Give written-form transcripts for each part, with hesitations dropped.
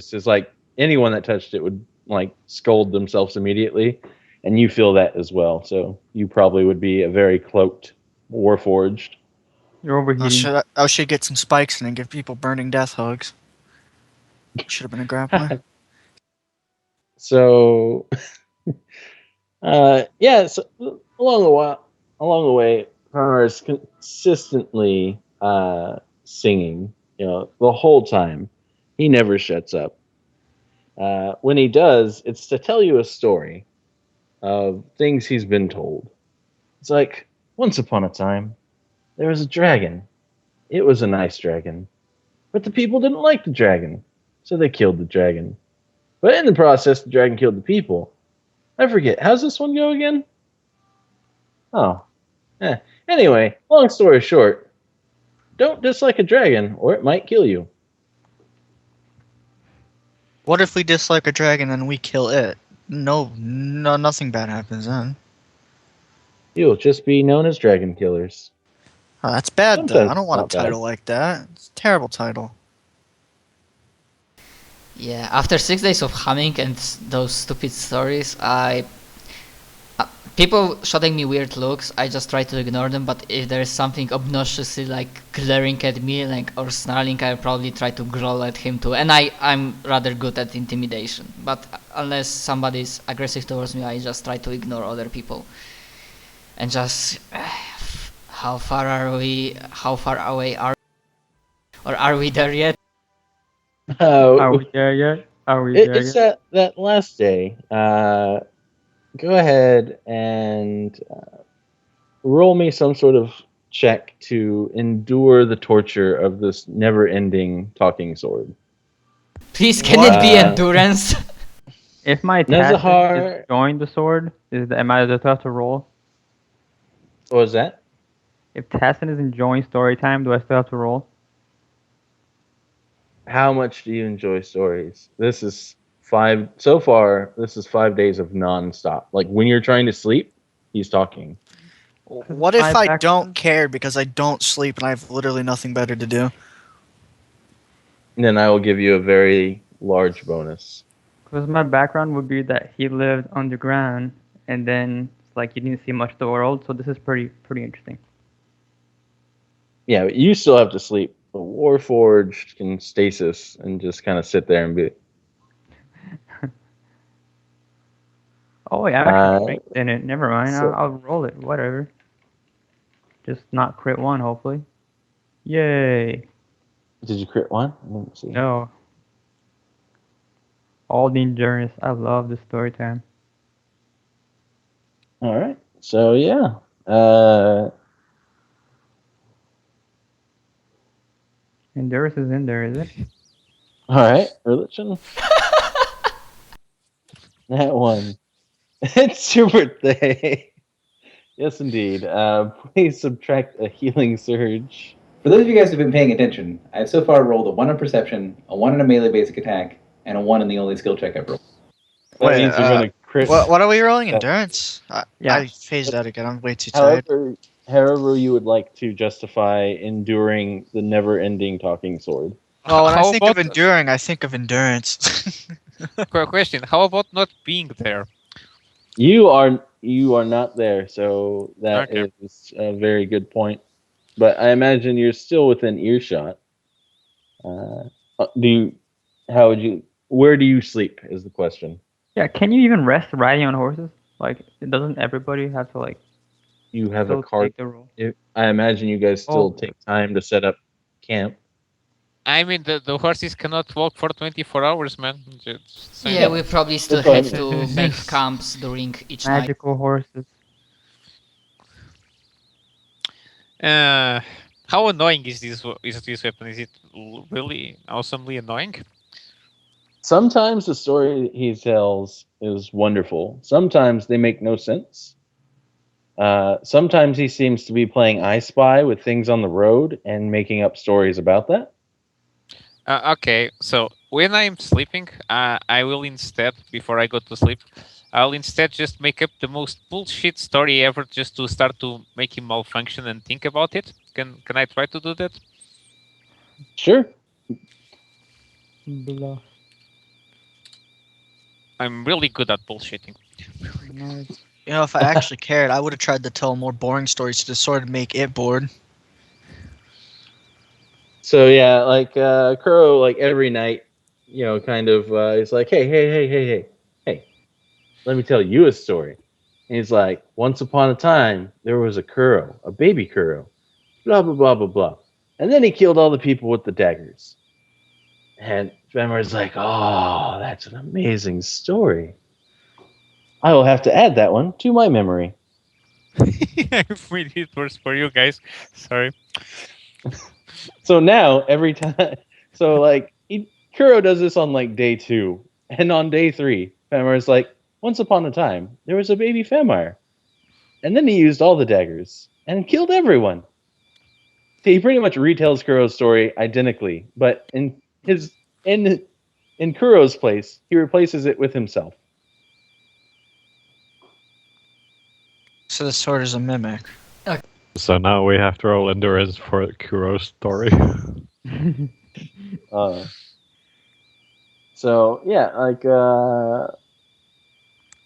noticed is like anyone that touched it would like scold themselves immediately, and you feel that as well. So you probably would be a very cloaked warforged. You're overheating. I should get some spikes and then give people burning death hugs. Should have been a grappler. So, yeah. So along the way, Farmer is consistently singing. The whole time. He never shuts up. When he does, it's to tell you a story of things he's been told. It's like, once upon a time, there was a dragon. It was a nice dragon. But the people didn't like the dragon, so they killed the dragon. But in the process, the dragon killed the people. I forget. How's this one go again? Oh. Anyway, long story short, don't dislike a dragon, or it might kill you. What if we dislike a dragon and we kill it? No, nothing bad happens then. You'll just be known as dragon killers. Oh, that's bad though. Sometimes I don't want a not bad. title like that. It's a terrible title. Yeah, after 6 days of humming and those stupid stories, people shooting me weird looks, I just try to ignore them, but if there is something obnoxiously like glaring at me or snarling, I probably try to growl at him too. And I'm rather good at intimidation, but unless somebody's aggressive towards me, I just try to ignore other people. And just, how far are we? How far away are we? Or are we there yet? Are we there yet? Are we there It's yet? that last day. Go ahead and roll me some sort of check to endure the torture of this never-ending talking sword. Please, can it be endurance? If my task Nezahar- is join the sword, am I the tough to roll? What was that? If Tassin is enjoying story time, do I still have to roll? How much do you enjoy stories? This is 5 so far. This is 5 days of non-stop. Like when you're trying to sleep, he's talking. What if My I background- don't care because I don't sleep and I have literally nothing better to do? And then I will give you a very large bonus. Because my background would be that he lived underground, and then like he didn't see much of the world. So this is pretty interesting. Yeah, but you still have to sleep. The Warforged can stasis and just kind of sit there and be. Oh yeah, I'm actually Uh, strength in it. Never mind. so- I'll roll it. Whatever. Just not crit one, hopefully. Yay! Did you crit one? I didn't see. No. All the endurance. I love the story time. All right. So yeah. Endurance is in there, is it? All right. Religion. That one. It's your birthday. Yes, indeed. Please subtract a healing surge. For those of you guys who've been paying attention, I've so far rolled a 1 on perception, a 1 on a melee basic attack, and a 1 on the only skill check I've rolled. That means you're going to crit. What are we rolling? Yeah. Endurance? Yeah. I phased out again. I'm way too tired. However you would like to justify enduring the never-ending talking sword. Well, when I How think of about- enduring, I think of endurance. Quick question: how about not being there? You are not there, so that Okay. is a very good point. But I imagine you're still within earshot. Where do you sleep? Is the question. Yeah. Can you even rest riding on horses? Like, doesn't everybody have to like You have still a cart. take the role? I imagine you guys still Oh. take time to set up camp. I mean, the horses cannot walk for 24 hours, man. Just saying. Yeah, we probably still That's have to make camps during each night. Magical horses. How annoying is this weapon? Is it really awesomely annoying? Sometimes the story he tells is wonderful. Sometimes they make no sense. Sometimes he seems to be playing I Spy with things on the road and making up stories about that. Okay, so when I'm sleeping, I will instead, before I go to sleep, I'll instead just make up the most bullshit story ever, just to start to make him malfunction and think about it. Can I try to do that? Sure. Blah. I'm really good at bullshitting. You know, if I actually cared, I would have tried to tell more boring stories to sort of make it bored. So yeah, like Kuro, like every night, kind of, he's like, hey, let me tell you a story. And he's like, once upon a time, there was a Kuro, a baby Kuro, blah blah blah blah blah, and then he killed all the people with the daggers. And Fenrir's like, oh, that's an amazing story. I will have to add that one to my memory. I've made it worse for you guys. Sorry. So now every time, so like Kuro does this on like day 2, and on day 3, Fenrir's like, once upon a time there was a baby Fenrir, and then he used all the daggers and killed everyone. So he pretty much retells Kuro's story identically, but in Kuro's place, he replaces it with himself. So the sword is a mimic. So now we have to roll endurance for Kuro's story. So yeah, like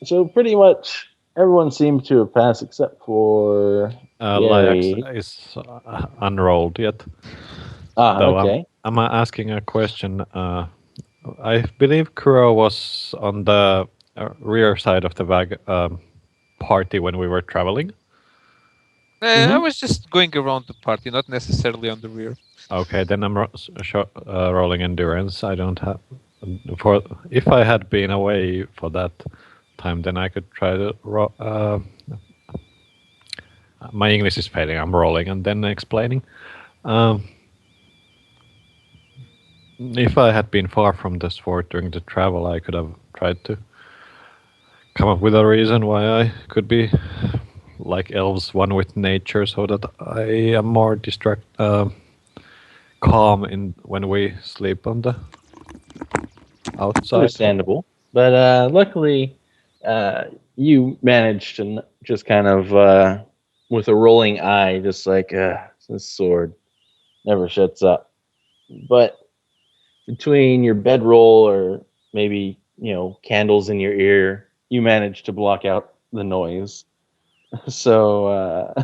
so pretty much everyone seems to have passed except for Gary. Lyax is unrolled yet. So Okay. I'm asking a question. I believe Kuro was on the rear side of the party when we were traveling. I was just going around the party, not necessarily on the rear. Okay, then I'm rolling endurance. I don't have if I had been away for that time, then I could try to my English is failing. I'm rolling and then explaining. If I had been far from the sword during the travel, I could have tried to come up with a reason why I could be like elves, one with nature, so that I am more calm in when we sleep on the outside. Understandable, but luckily, you managed to just kind of with a rolling eye, just like this sword never shuts up. But between your bedroll or maybe candles in your ear, you managed to block out the noise. So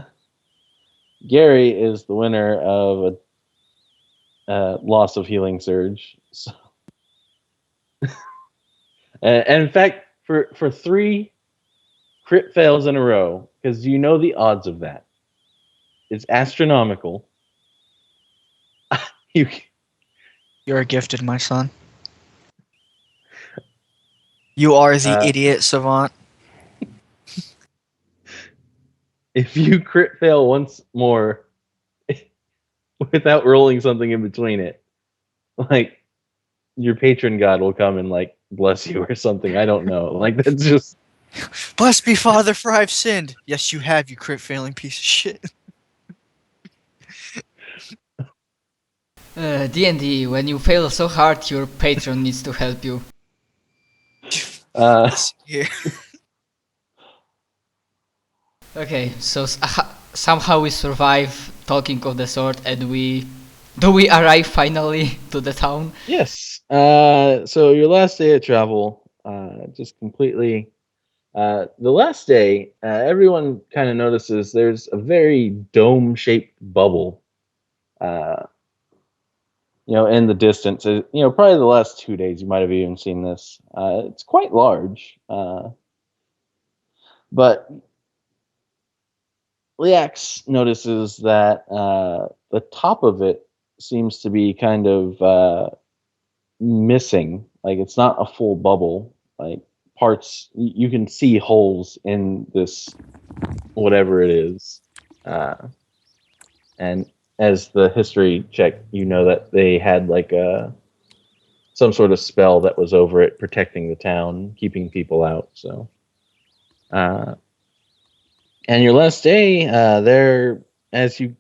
Gary is the winner of a loss of healing surge. So, and in fact, for 3 crit fails in a row, because you know the odds of that, it's astronomical. You're gifted, my son. You are the idiot savant. If you crit fail once more without rolling something in between it, like your patron god will come and like bless you or something. I don't know. Like that's just Bless me, Father, for I've sinned. Yes, you have, you crit failing piece of shit. D&D, when you fail so hard, your patron needs to help you. Here. Okay, so somehow we survive talking of the sword, and do we arrive finally to the town? Yes. So your last day of travel, just completely. The last day, everyone kind of notices there's a very dome-shaped bubble. In the distance. Probably the last 2 days you might have even seen this. It's quite large, but Lyax notices that the top of it seems to be kind of missing. Like it's not a full bubble. Like parts, you can see holes in this, whatever it is. And as the history check, you know that they had like some sort of spell that was over it, protecting the town, keeping people out. So, and your last day there, as the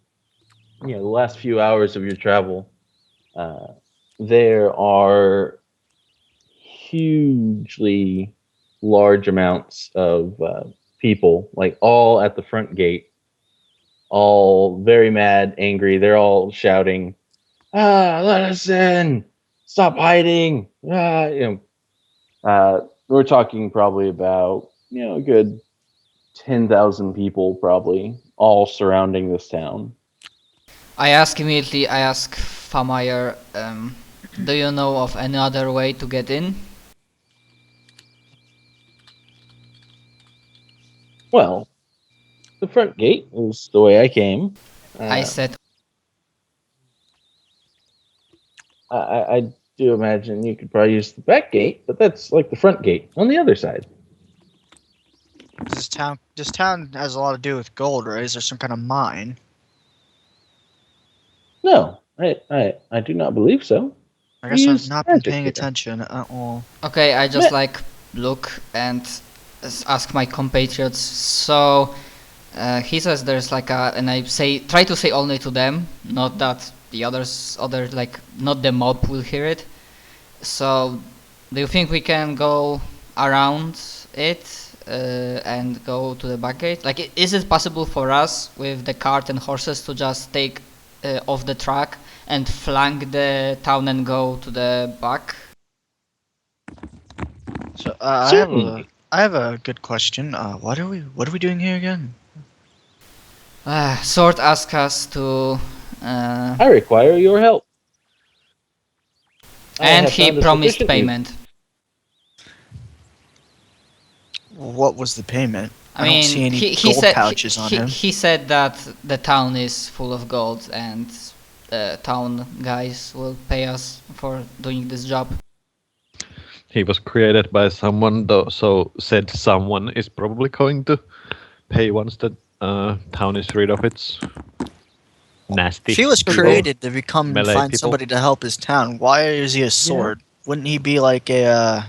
last few hours of your travel, there are hugely large amounts of people, like all at the front gate, all very mad, angry. They're all shouting, let us in! Stop hiding! we're talking probably about a good 10,000 people probably all surrounding this town. I ask Famire, do you know of any other way to get in? Well, the front gate is the way I came. I said, I do imagine you could probably use the back gate, but that's like the front gate on the other side. This town has a lot to do with gold, right? Is there some kind of mine? No, I do not believe so. I guess Use I've not been magic paying here. attention at all. okay, I just Ma- look and ask my compatriots. So he says there's and I try to say only to them, not that the not the mob will hear it. So, do you think we can go around it and go to the back gate? Like, is it possible for us with the cart and horses to just take off the track and flank the town and go to the back? So Certainly. I have a good question. What are we doing here again? Sword asked us to, I require your help. I and have he found a promised sufficient payment. What was the payment? I don't mean, see any he gold said pouches on him. he said that the town is full of gold and town guys will pay us for doing this job. He was created by someone, though, so said someone is probably going to pay once the town is rid of its nasty. If he was people. created to become Melee find people. somebody to help his town, why is he a sword? Wouldn't he be like a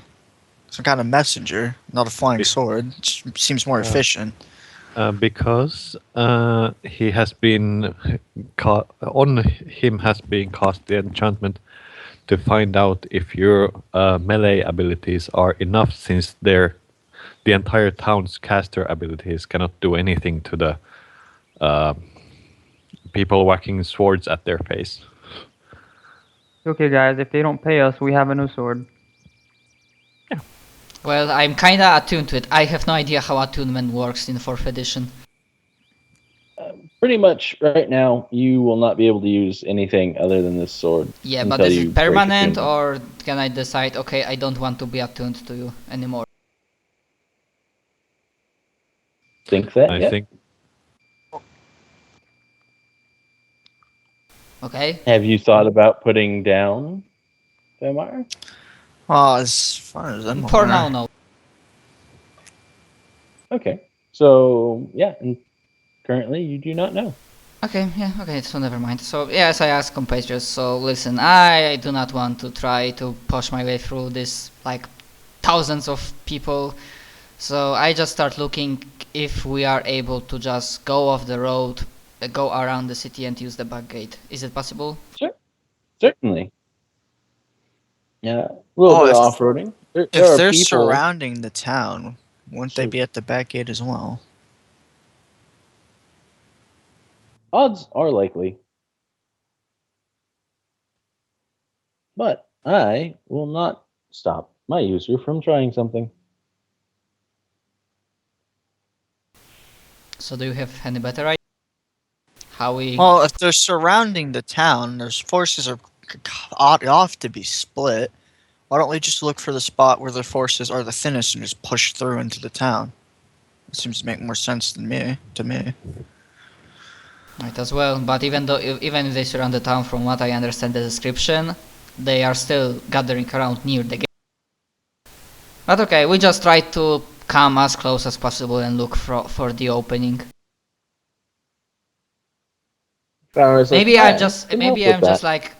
some kind of messenger, not a flying sword? It seems more efficient. Because he has been on him has been cast the enchantment to find out if your melee abilities are enough, since the entire town's caster abilities cannot do anything to the people whacking swords at their face. Okay, guys, if they don't pay us, we have a new sword. Well, I'm kinda attuned to it. I have no idea how attunement works in 4th edition. Pretty much right now, you will not be able to use anything other than this sword. Yeah, but until is you it break permanent attunement. or can I decide, okay, I don't want to be attuned to you anymore? Think that? I Yep. think Okay. Have you thought about putting down Vampire? Well, as far as I'm For aware, now, no. Okay. So yeah, and currently you do not know. Okay, yeah, okay, so never mind. So, yes, I asked compatriots, so listen, I do not want to try to push my way through this, thousands of people. So I just start looking if we are able to just go off the road, go around the city and use the back gate. Is it possible? Certainly. Yeah, a little bit of off-roading. There if are they're people. surrounding the town, wouldn't they So- be at the back gate as well? Odds are likely. But I will not stop my user from trying something. So do you have any better idea? How we... Well, if they're surrounding the town, their forces are off to be split. Why don't we just look for the spot where their forces are the thinnest and just push through into the town? It seems to make more sense to me. Might as well, but even if they surround the town, from what I understand the description, they are still gathering around near the gate. But okay, we just try to come as close as possible and look for the opening. Maybe I'm just like,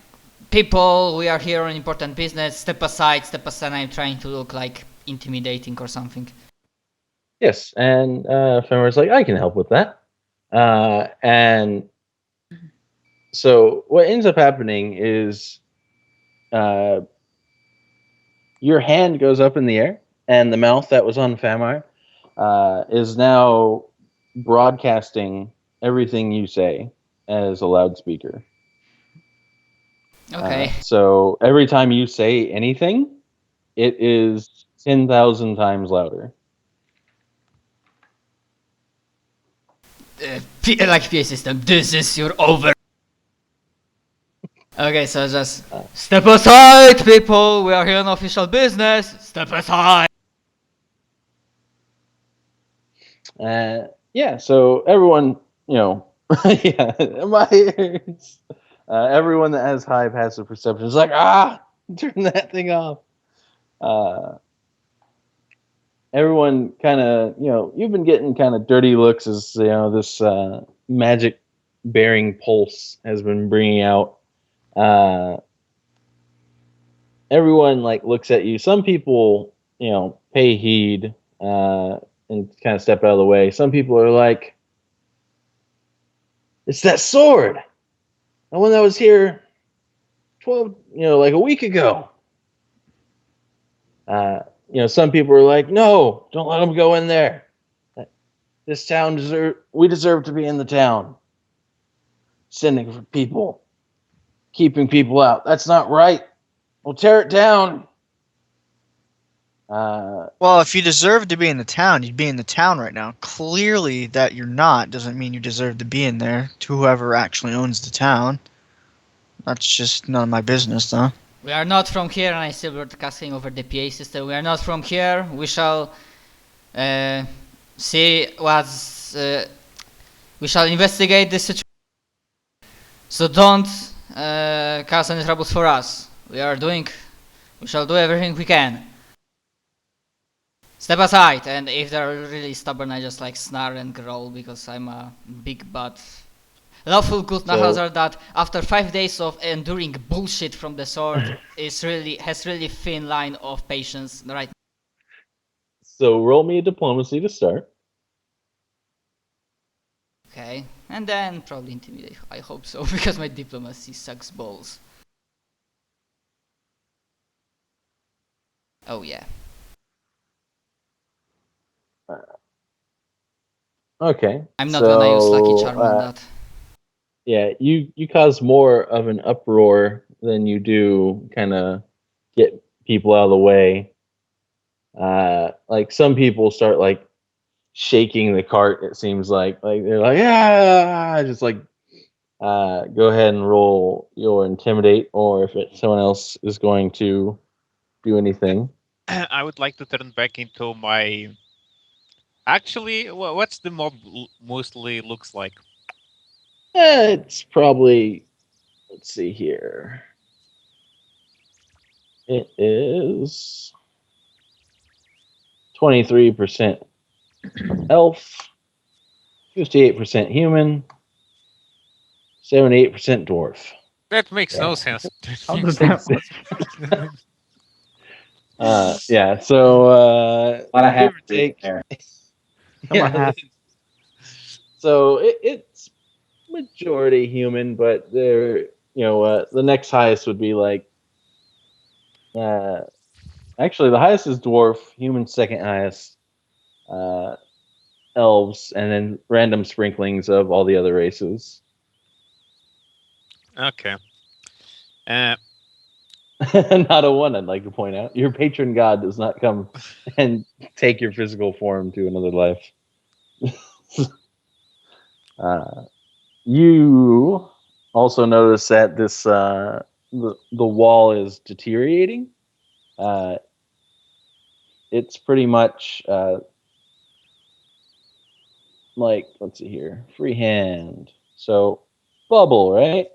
people, we are here on important business, step aside, I'm trying to look like intimidating or something. Yes, and Fenrir's like, I can help with that. And so what ends up happening is your hand goes up in the air, and the mouth that was on Famar is now broadcasting everything you say as a loudspeaker. Okay. So every time you say anything, it is 10,000 times louder. Like PA system, this is your over. Okay, so just step aside, people. We are here on official business. Step aside. Yeah, so everyone, yeah, everyone that has high passive perception is like, turn that thing off. Everyone kind of, you've been getting kind of dirty looks as, this magic bearing pulse has been bringing out. Everyone like looks at you. Some people, pay heed and kind of step out of the way. Some people are like, it's that sword, the one that was here 12, like a week ago. Some people are like, no, don't let them go in there. This town we deserve to be in the town. Sending for people, keeping people out. That's not right. We'll tear it down. Well, if you deserve to be in the town, you'd be in the town right now. Clearly, that you're not doesn't mean you deserve to be in there. To whoever actually owns the town. That's just none of my business, though. We are not from here, and I still broadcasting over the PA system. We are not from here. We shall see what's. We shall investigate this situation. So don't cause any troubles for us. We shall do everything we can. Step aside, and if they're really stubborn, I just like snarl and growl because I'm a big butt. Lawful good hazard that after 5 days of enduring bullshit from the sword has really thin line of patience right. So roll me a diplomacy to start. Okay, and then probably intimidate. I hope so because my diplomacy sucks balls. Oh yeah. Okay. I'm not gonna use Lucky Charm on that. Yeah, you cause more of an uproar than you do kind of get people out of the way. Like some people start like shaking the cart. It seems like they're like just like go ahead and roll your intimidate, or if someone else is going to do anything. I would like to turn back into my. Actually, what's the mob mostly looks like? It's probably, let's see here. It is 23% elf, 58% human, 78% dwarf. That makes no sense. How does that work? Yeah, so A lot of give or half take. there. Someone has- So it's majority human, but they're the next highest would be like actually the highest is dwarf, human second highest, elves, and then random sprinklings of all the other races. Okay. Not a one, I'd like to point out. Your patron god does not come and take your physical form to another life. You also notice that this the wall is deteriorating. It's pretty much like, let's see here, freehand. So bubble, right?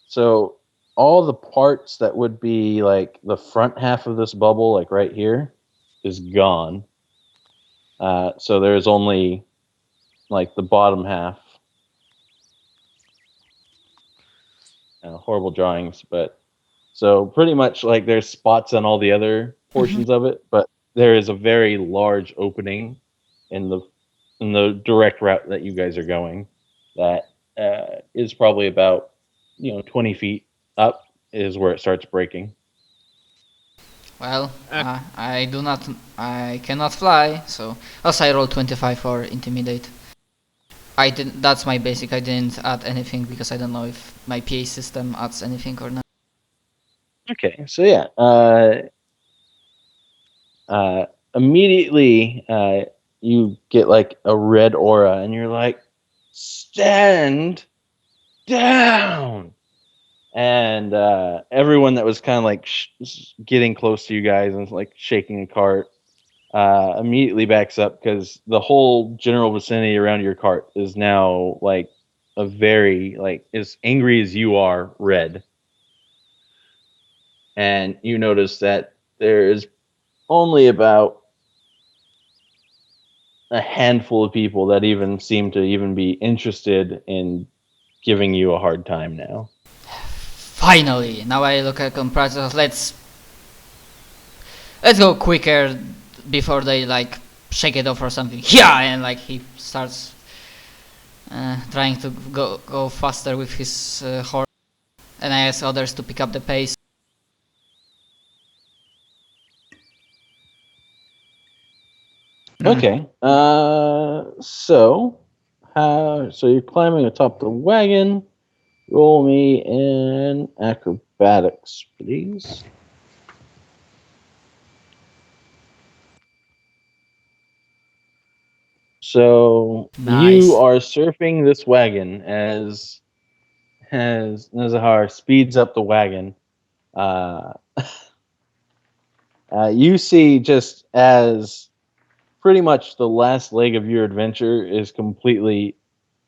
So all the parts that would be like the front half of this bubble, like right here, is gone. So there's only like the bottom half. Horrible drawings, but so pretty much like there's spots on all the other portions of it, but there is a very large opening in the direct route that you guys are going that is probably about 20 feet up is where it starts breaking. Well, I cannot fly, so also I rolled 25 for intimidate. That's my basic. I didn't add anything because I don't know if my PA system adds anything or not. Okay, so yeah, Immediately, you get like a red aura, and you're like, "Stand down!" And everyone that was kind of like getting close to you guys and like shaking a cart immediately backs up because the whole general vicinity around your cart is now like a very like as angry as you are red. And you notice that there is only about a handful of people that even seem to even be interested in giving you a hard time now. Finally, now I look at compressors. Let's go quicker before they like shake it off or something. Yeah, and like he starts trying to go faster with his horse, and I ask others to pick up the pace. Okay. So you're climbing atop the wagon. Roll me in acrobatics, please. So Nice. you are surfing this wagon as Nazahar speeds up the wagon. You see just as pretty much the last leg of your adventure is completely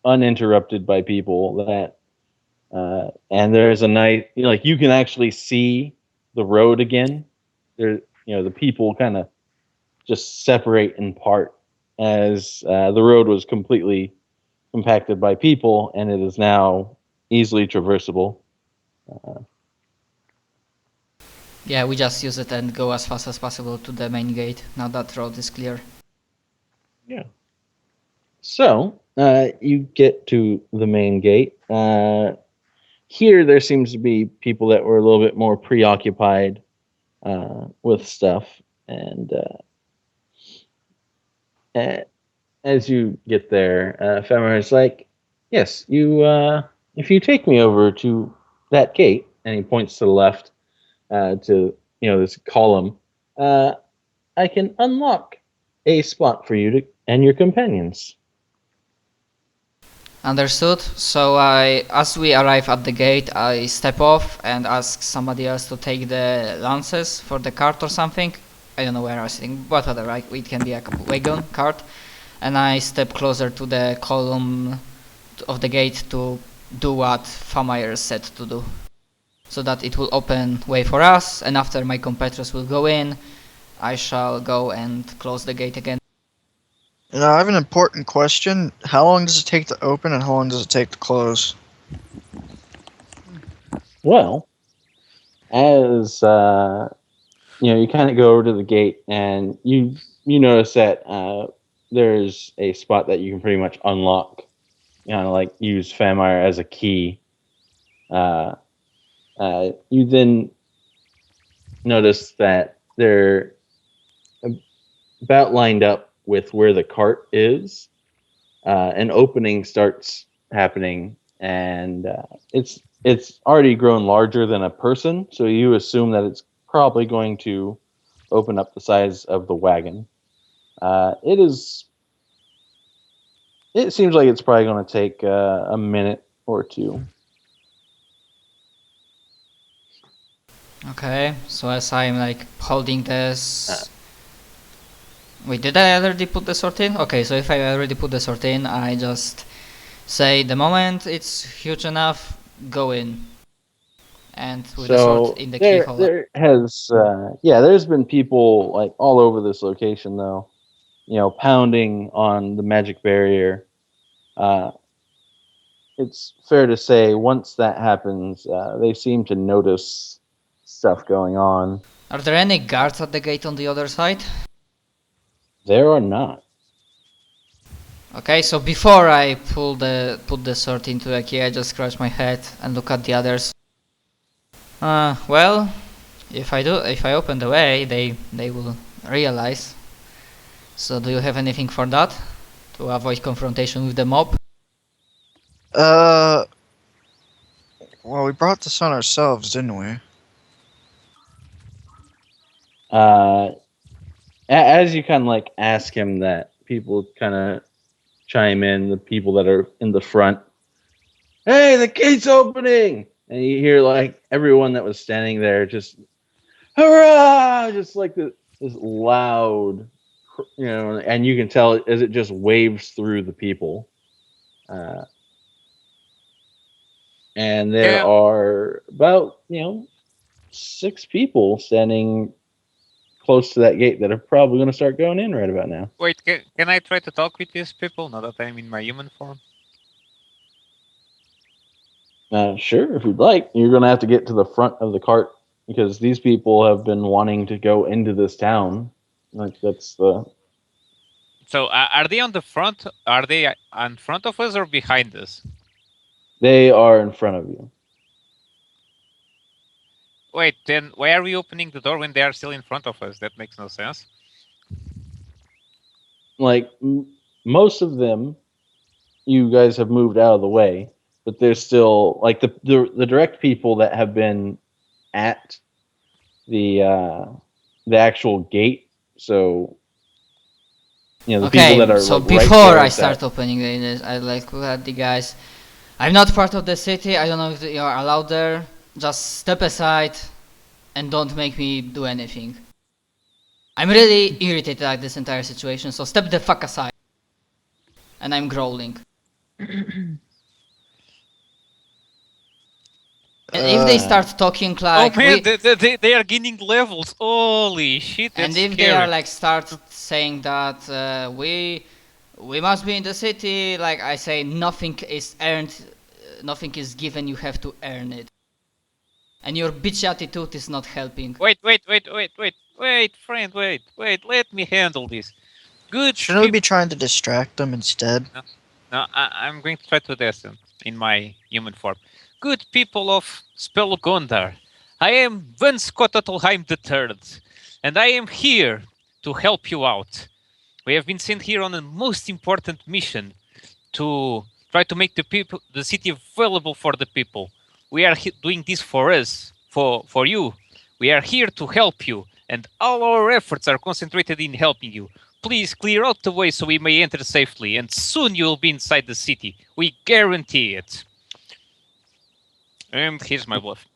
uninterrupted by people that and there's a night like you can actually see the road again. There, the people kind of just separate in part as the road was completely compacted by people and it is now easily traversable. Yeah, we just use it and go as fast as possible to the main gate. Now that road is clear. Yeah. So you get to the main gate. Here, there seems to be people that were a little bit more preoccupied with stuff, and as you get there, Femmer is like, "Yes, you. If you take me over to that gate," and he points to the left to this column, I can unlock a spot for you and your companions. Understood. So as we arrive at the gate, I step off and ask somebody else to take the lances for the cart or something. I don't know where I was sitting, but whatever. It can be a wagon, cart. And I step closer to the column of the gate to do what Famire said to do. So that it will open way for us, and after my competitors will go in, I shall go and close the gate again. Now, I have an important question. How long does it take to open and how long does it take to close? Well, as you kind of go over to the gate and you notice that there's a spot that you can pretty much unlock, like use Famire as a key. You then notice that they're about lined up with where the cart is. An opening starts happening, and it's already grown larger than a person. So you assume that it's probably going to open up the size of the wagon. It seems like it's probably going to take a minute or two. Okay, so as I'm like holding this... Wait, did I already put the sword in? Okay, so if I already put the sword in, I just say the moment it's huge enough, go in. And with the sword in the keyhole. There's been people like all over this location though, pounding on the magic barrier. It's fair to say once that happens, they seem to notice stuff going on. Are there any guards at the gate on the other side? There are not. Okay, so before I put the sword into the key, I just scratch my head and look at the others. Well, if I open the way, they will realize. So do you have anything for that? To avoid confrontation with the mob? Well, we brought this on ourselves, didn't we? As you kind of like ask him that, people kind of chime in. The people that are in the front, hey, the gate's opening, and you hear like everyone that was standing there just hurrah, just like this loud, and you can tell as it just waves through the people. And there are about 6 people standing close to that gate that are probably going to start going in right about now. Wait, can I try to talk with these people now that I'm in my human form? Sure, if you'd like. You're going to have to get to the front of the cart because these people have been wanting to go into this town. Like that's the. So are they on the front? Are they in front of us or behind us? They are in front of you. Wait, then why are we opening the door when they are still in front of us? That makes no sense. Like most of them, you guys have moved out of the way, but there's still like the direct people that have been at the actual gate. So the people that are so like, before right I start opening it, I like look at the guys. I'm not part of the city. I don't know if you are allowed there. Just step aside and don't make me do anything. I'm really irritated at this entire situation, so step the fuck aside. And I'm growling. And if they start talking like... Oh man, they are gaining levels. Holy shit, that's And if scary. they are like start saying that we must be in the city, like I say, nothing is earned, nothing is given, you have to earn it. And your bitch attitude is not helping. Wait, friend, wait, let me handle this. Good. Shouldn't we be trying to distract them instead? No, I'm going to try to listen in my human form. Good people of Spelgondar, I am Van Skottelheim III, and I am here to help you out. We have been sent here on a most important mission to try to make the city available for the people. We are doing this for us, for you. We are here to help you, and all our efforts are concentrated in helping you. Please clear out the way so we may enter safely, and soon you will be inside the city. We guarantee it. And here's my bluff.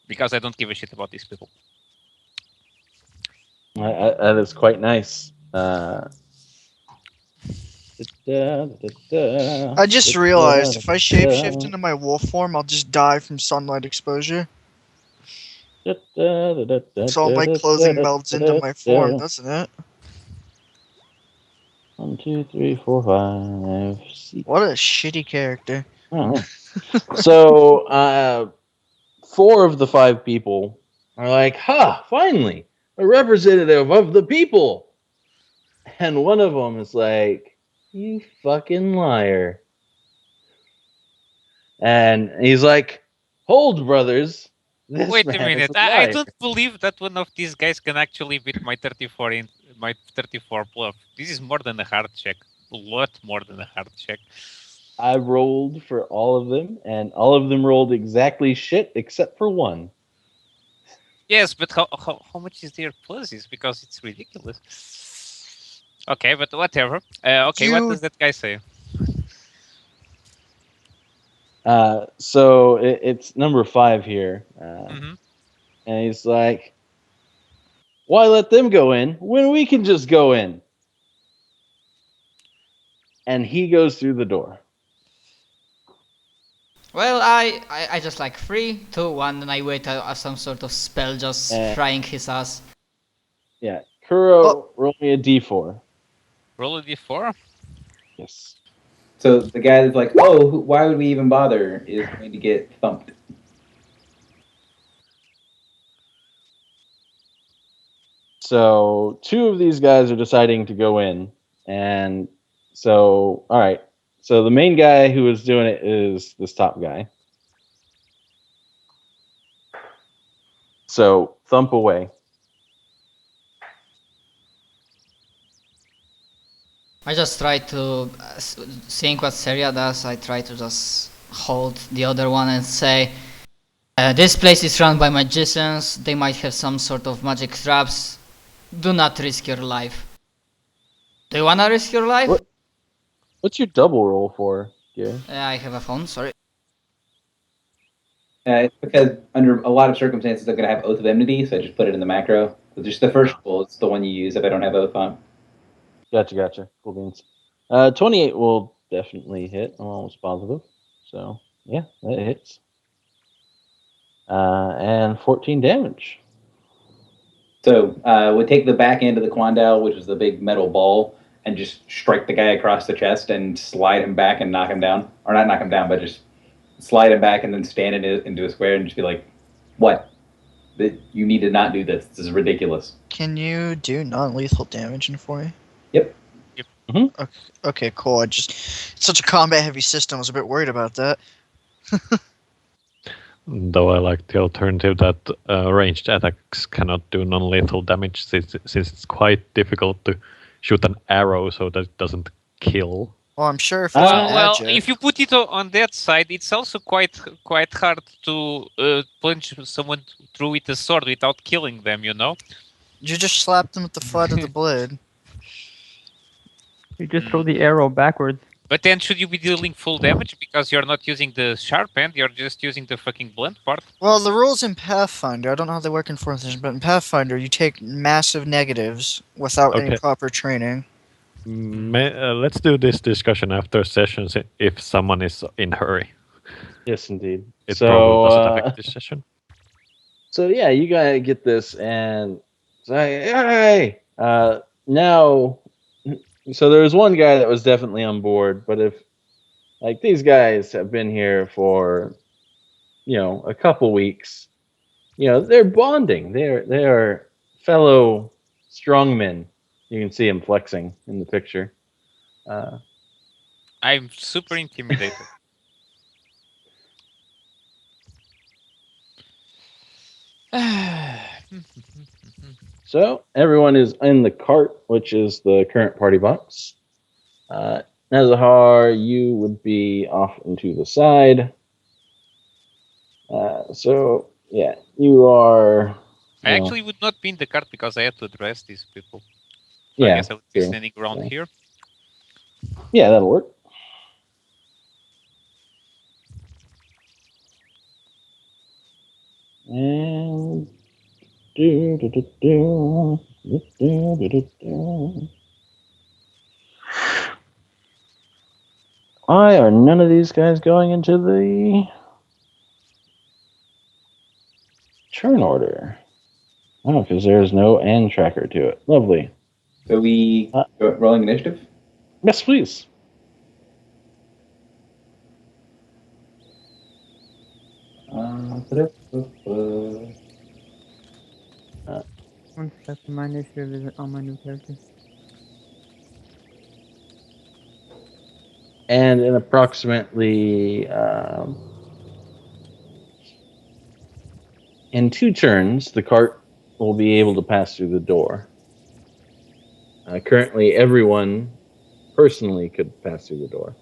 Because I don't give a shit about these people. That is quite nice. I just realized if I shapeshift into my wolf form, I'll just die from sunlight exposure. So all my clothing melts into my form, doesn't it? 1, 2, 3, 4, 5, 6. What a shitty character. Oh. So 4 of the 5 people are like, finally, a representative of the people. And one of them is like, you fucking liar. And he's like, hold, brothers. Wait a minute. I don't believe that one of these guys can actually beat my 34 bluff. This is more than a hard check. A lot more than a hard check. I rolled for all of them, and all of them rolled exactly shit except for one. Yes, but how much is their pluses? Because it's ridiculous. Okay, but whatever. Okay, what does that guy say? So it's number 5 here. And he's like, why let them go in when we can just go in? And he goes through the door. Well, I just like 3, 2, 1, and I wait some sort of spell just frying his ass. Yeah, Kuro, roll me a d4. Roll a d4? Yes. So the guy that's like, oh, why would we even bother, is going to get thumped. So 2 of these guys are deciding to go in. And so, all right. So the main guy who is doing it is this top guy. So thump away. I just try to, seeing what Seria does, I try to just hold the other one and say, this place is run by magicians, they might have some sort of magic traps, Do not risk your life. Do you wanna risk your life? What? What's your double roll for, Gary? I have a phone, sorry. It's because under a lot of circumstances, I'm going to have Oath of Enmity, so I just put it in the macro. So just the first roll is the one you use if I don't have Oath on. Gotcha. Cool beans. 28 will definitely hit. I'm almost positive. So, yeah, that hits. And 14 damage. So would take the back end of the Quandale, which is the big metal ball, and just strike the guy across the chest and slide him back and knock him down. Or not knock him down, but just slide him back and then stand into a square and just be like, what? You need to not do this. This is ridiculous. Can you do non-lethal damage in for me? Yep. Okay, cool. It's such a combat-heavy system. I was a bit worried about that. Though I like the alternative that ranged attacks cannot do non-lethal damage, since it's quite difficult to shoot an arrow so that it doesn't kill. Well, I'm sure if it's Well, magic. if you put it on that side, it's also quite hard to punch someone through with a sword without killing them. You know. You just slap them with the flat of the blade. You just throw the arrow backwards. But then, should you be dealing full damage because you're not using the sharp end? You're just using the fucking blunt part. Well, the rules in Pathfinder, I don't know how they work in 4th edition, but in Pathfinder, you take massive negatives without any Okay. proper training. Let's do this discussion after sessions if someone is in hurry. Yes, indeed. It probably doesn't affect this session. So yeah, you gotta get this and say, hey, now. So there was one guy that was definitely on board, but if like these guys have been here for, a couple weeks, they're bonding. They are fellow strongmen. You can see him flexing in the picture. I'm super intimidated. So everyone is in the cart, which is the current party box. Nazahar, you would be off into the side. So yeah, you are. I actually would not be in the cart because I had to address these people. So Yeah, I guess I would be true. standing around Yeah. here. Yeah, that'll work. And why are none of these guys going into the turn order? Oh, because there's no and tracker to it. Lovely. So we rolling initiative? Yes, please. One second, my initiative isn't on my new character. And in approximately in 2 turns, the cart will be able to pass through the door. Currently, everyone personally could pass through the door.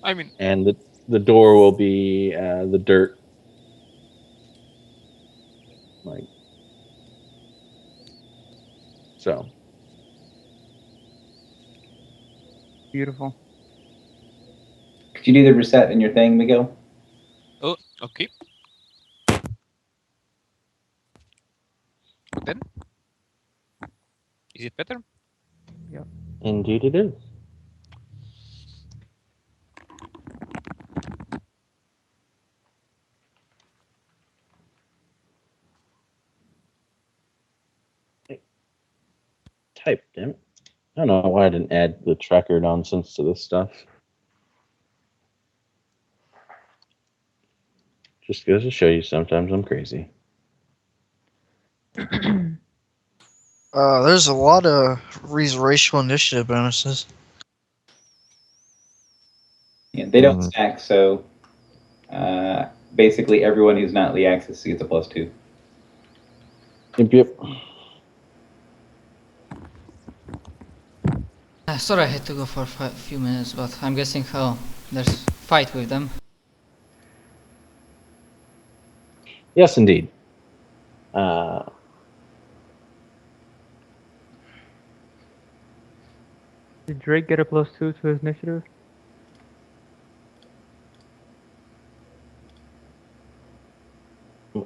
I mean, And the door will be the dirt. Like so. Beautiful. Could you do the reset in your thing, Miguel? oh, okay. Then, is it better? Indeed it is. Type, damn it. I don't know why I didn't add the tracker nonsense to this stuff. Just goes to show you sometimes I'm crazy. There's a lot of these racial initiative bonuses. Yeah, they don't Mhm. stack, so basically everyone who's not Lee Axis gets a +2. Yep. Sorry, I had to go for a few minutes, but I'm guessing there's fight with them. Yes, indeed. Did Drake get a +2 to his initiative?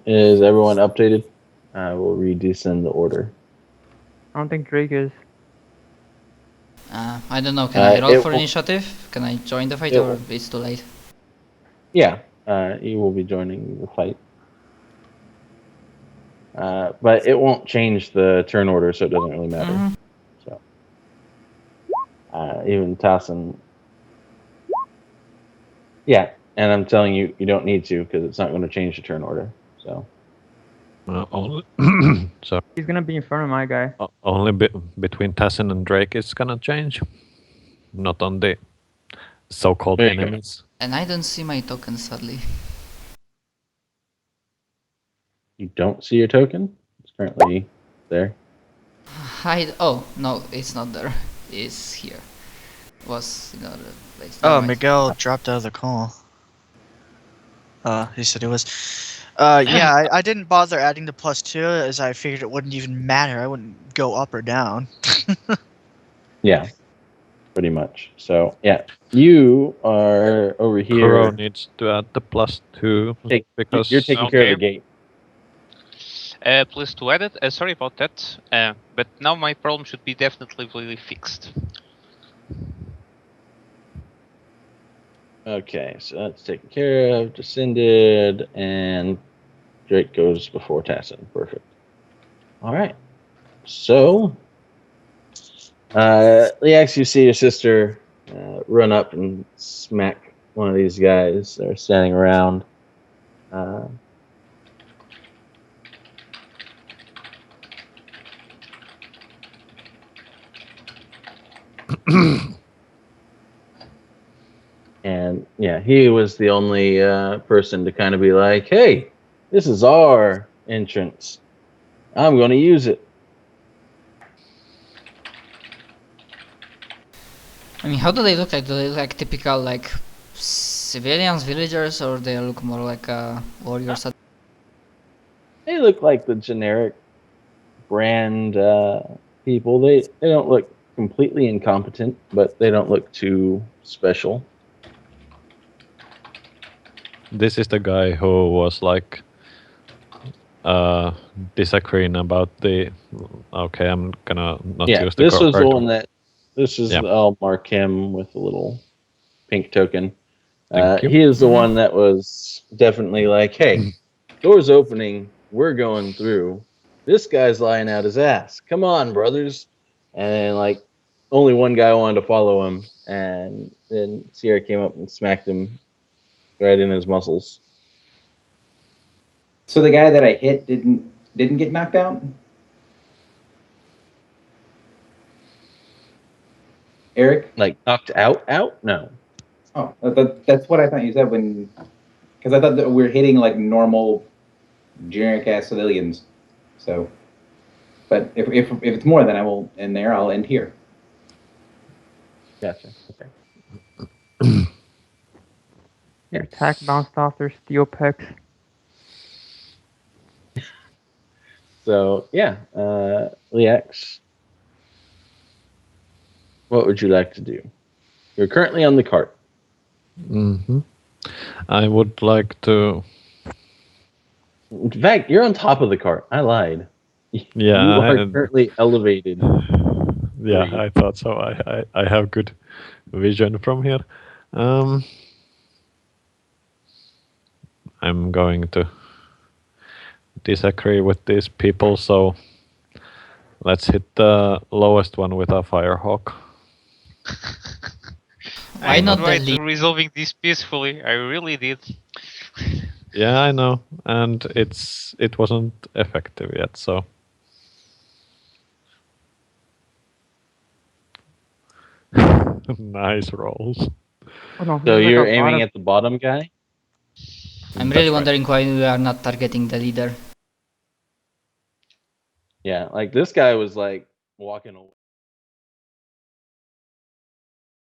Is everyone updated? I will redescend the order. I don't think Drake is. I don't know. Can I roll it for will- initiative? Can I join the fight, it or will- it's too late? Yeah, you will be joining the fight. But it won't change the turn order, so it doesn't really matter. Mhm. So, even Tassin. Yeah, and I'm telling you, you don't need to because it's not going to change the turn order. So, Only, so He's gonna be in front of my guy. only between Tassin and Drake it's gonna change, not on the so-called There you go. enemies. And I don't see my token, sadly. you don't see your token. It's currently there. Hide. Oh no, it's not there. It's here. Was in another place. Oh, Never mind. Miguel dropped out of the call. He said he was. Yeah, I didn't bother adding the +2 as I figured it wouldn't even matter. I wouldn't go up or down. Yeah, pretty much. So, yeah, you are over Kuro here. needs to add the +2 because You're taking care of the gate. Please to edit. Sorry about that. But now my problem should be definitely fixed. Okay, so that's taken care of. Descended, and Drake goes before Tassin. Perfect. All right. So, Leax, you see your sister run up and smack one of these guys that are standing around. And yeah, he was the only person to kind of be like, "Hey, this is our entrance. I'm going to use it." I mean, how do they look like? Do they look like typical like civilians, villagers, or they look more like warriors? They look like the generic brand people. They don't look completely incompetent, but they don't look too special. this is the guy who was like disagreeing about the. Okay, I'm gonna not Yeah, use the. this was the correct- one that. This is Yeah. I'll mark him with a little pink token. Thank you. He is the one that was definitely like, "Hey, door's opening. We're going through. This guy's lying out his ass. Come on, brothers!" And like, only one guy wanted to follow him, and then Sierra came up and smacked him right in his muscles. So the guy that I hit didn't get knocked out? Eric? Like knocked out? No. Oh, that's what I thought you said when, because I thought that we're hitting like normal, generic ass civilians. So, but if it's more than I will end there, I'll end here. Gotcha. Okay. Your attack bounced off their steel pecs. So yeah, Leax, what would you like to do? You're currently on the cart. Mm-hmm. I would like to. In fact, you're on top of the cart. I lied. Yeah, you are I- currently elevated. Yeah, Three. I thought so. I have good vision from here. I'm going to disagree with these people, so let's hit the lowest one with a firehawk. Why I not the tried lead? resolving this peacefully. I really did. Yeah, I know, and it wasn't effective yet, so. Nice rolls. Oh, no, So this is like you're a aiming bottom- at the bottom guy? I'm That's really right. wondering why we are not targeting the leader. Yeah, like this guy was like walking away.